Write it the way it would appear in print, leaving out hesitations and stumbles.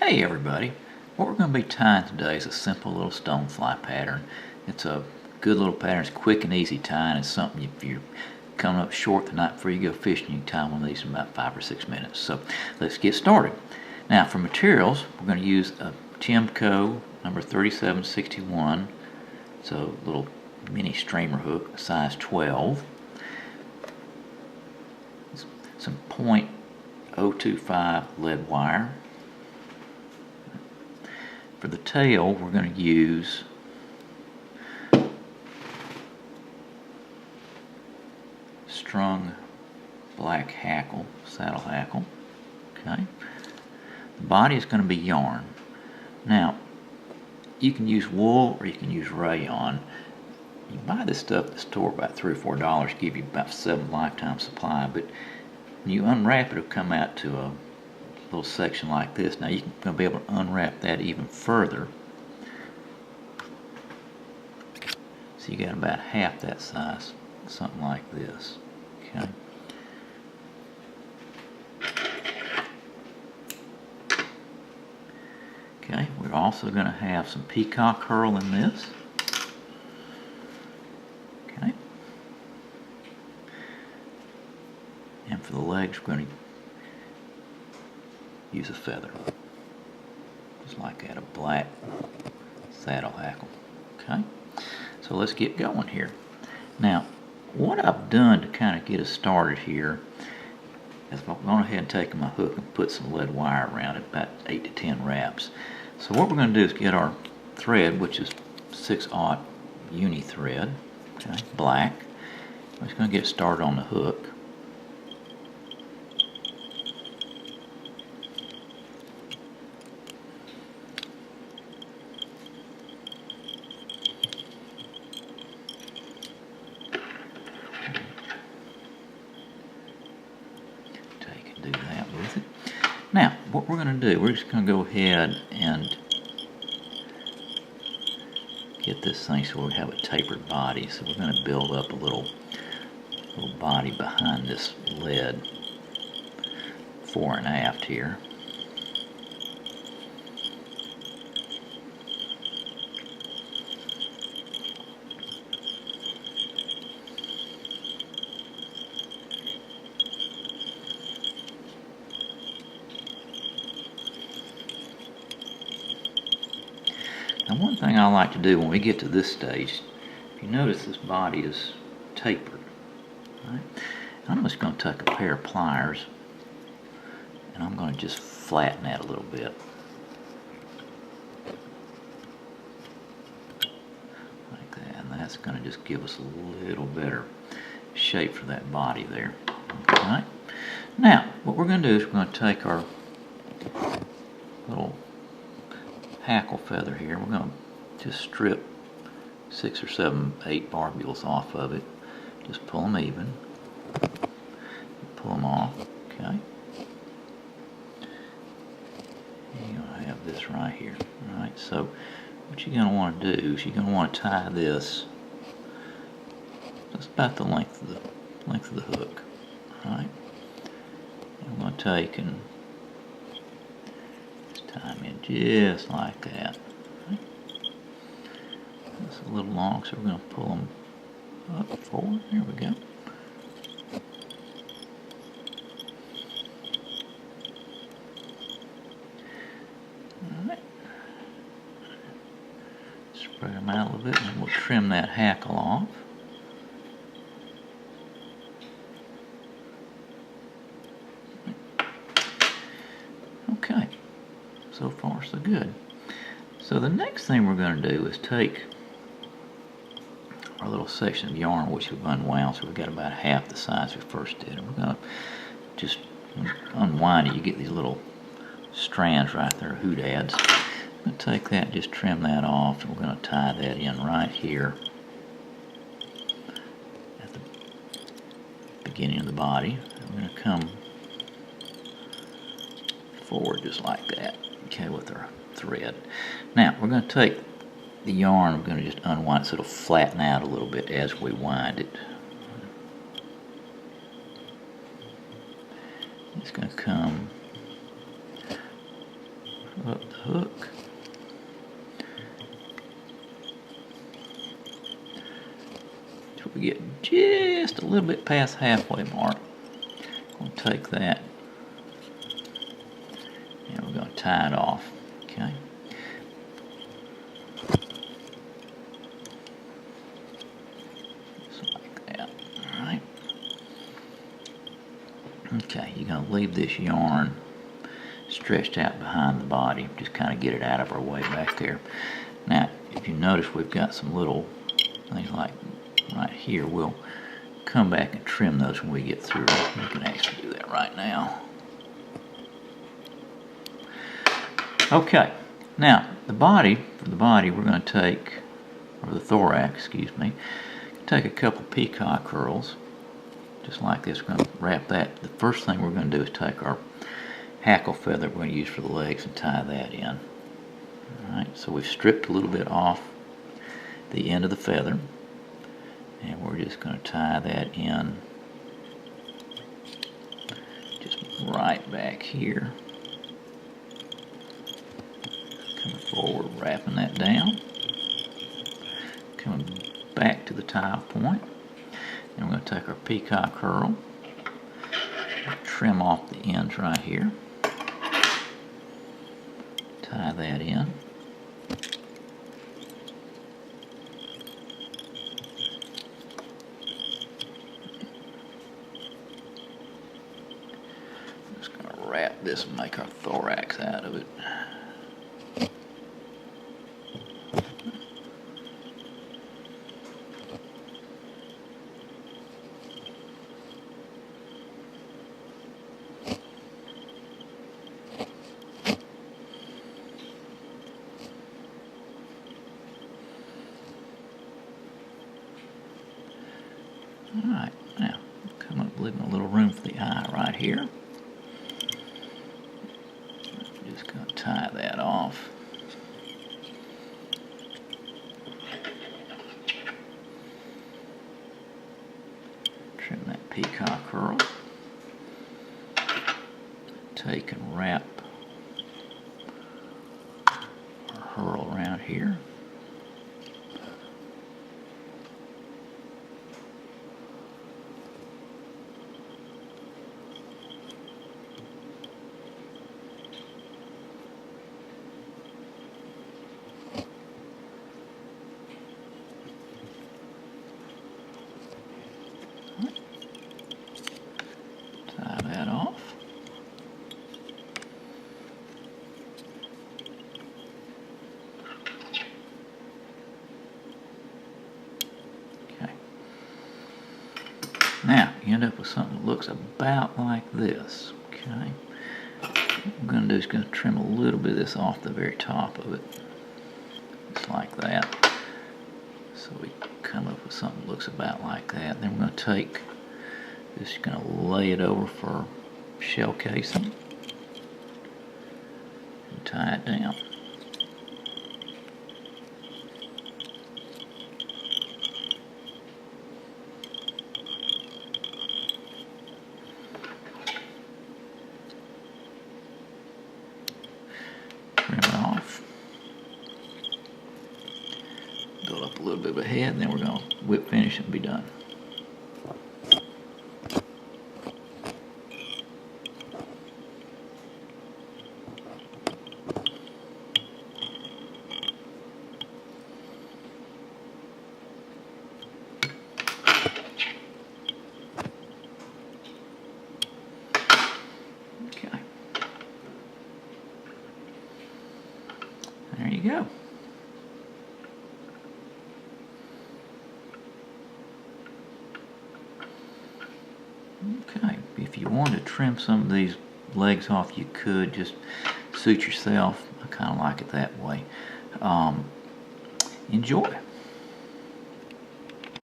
Hey everybody, what we're going to be tying today is a simple little stonefly pattern. It's a good little pattern. It's quick and easy tying. It's something if you're coming up short the night before you go fishing, you can tie one of these in about 5 or 6 minutes. So let's get started. Now for materials, we're going to use a Timco number 3761. It's a little mini streamer hook, size 12. Some .025 lead wire. For the tail, we're going to use strung black hackle, saddle hackle. Okay. The body is going to be yarn. Now, you can use wool or you can use rayon. You can buy this stuff at the store about $3 or $4, give you about 7 lifetime supply, but when you unwrap it, it'll come out to a little section like this. Now you're going to be able to unwrap that even further. So you got about half that size, something like this. Okay. Okay, we're also going to have some peacock herl in this. Okay. And for the legs, we're going to use a feather, just like that, a black saddle hackle. Okay, so let's get going here. Now, what I've done to kind of get us started here is I've gone ahead and taken my hook and put some lead wire around it, about 8 to 10 wraps. So what we're going to do is get our thread, which is 6/0 uni thread, okay, black. We're just going to get started on the hook. Do that with it. Now, what we're going to do, we're just going to go ahead and get this thing so we have a tapered body. So we're going to build up a little body behind this lead, fore and aft here. Now one thing I like to do when we get to this stage, if you notice this body is tapered, right? I'm just going to take a pair of pliers and I'm going to just flatten that a little bit. Like that, and that's going to just give us a little better shape for that body there. Okay? Now, what we're going to do is we're going to take our little hackle feather here. We're going to just strip 6 or 7, 8 barbules off of it. Just pull them even. Pull them off. Okay. You're going to have this right here. Alright, so what you're going to want to do is you're going to want to tie this just about the length of the hook. Alright. I'm going to take and tie them in just like that. It's a little long, so we're going to pull them up forward. There we go. Alright. Spread them out a little bit and we'll trim that hackle off. Okay. So far, so good. So the next thing we're going to do is take our little section of yarn, which we've unwound, so we've got about half the size we first did. And we're going to just unwind it. You get these little strands right there, hoodads. I'm going to take that and just trim that off, and we're going to tie that in right here at the beginning of the body. We're going to come forward just like that, okay, with our thread. Now we're going to take the yarn, we're going to just unwind it so it'll flatten out a little bit as we wind it. It's going to come up the hook. Till we get just a little bit past halfway mark. We'll take that and we're going to tie it off. Okay. Just like that. All right. Okay, you're going to leave this yarn stretched out behind the body. Just kind of get it out of our way back there. Now, if you notice, we've got some little things like right here. We'll come back and trim those when we get through. We can actually do that right now. Okay, now the body, for the body we're going to take, or the thorax, excuse me, take a couple peacock curls, just like this. We're going to wrap that. The first thing we're going to do is take our hackle feather we're going to use for the legs and tie that in. Alright, so we've stripped a little bit off the end of the feather, and we're just going to tie that in just right back here. Coming forward, wrapping that down, coming back to the tie point, and we're going to take our peacock curl, trim off the ends right here, tie that in, just going to wrap this and make our thorax out of it. Alright, now come up, leaving a little room for the eye right here. Just going to tie that off. Trim that peacock curl. Take and wrap our herl around here. Tie that off. Okay. Now, you end up with something that looks about like this. Okay. What I'm going to do is going to trim a little bit of this off the very top of it. Just like that. So we come up with something that looks about like that. Then we're going to take this, going to lay it over for shell casing and tie it down. Trim it off. Build up a little bit of a head, and then we're going to whip finish and be done. Okay. There you go. Okay, if you want to trim some of these legs off, you could. Just suit yourself. I kind of like it that way. Enjoy.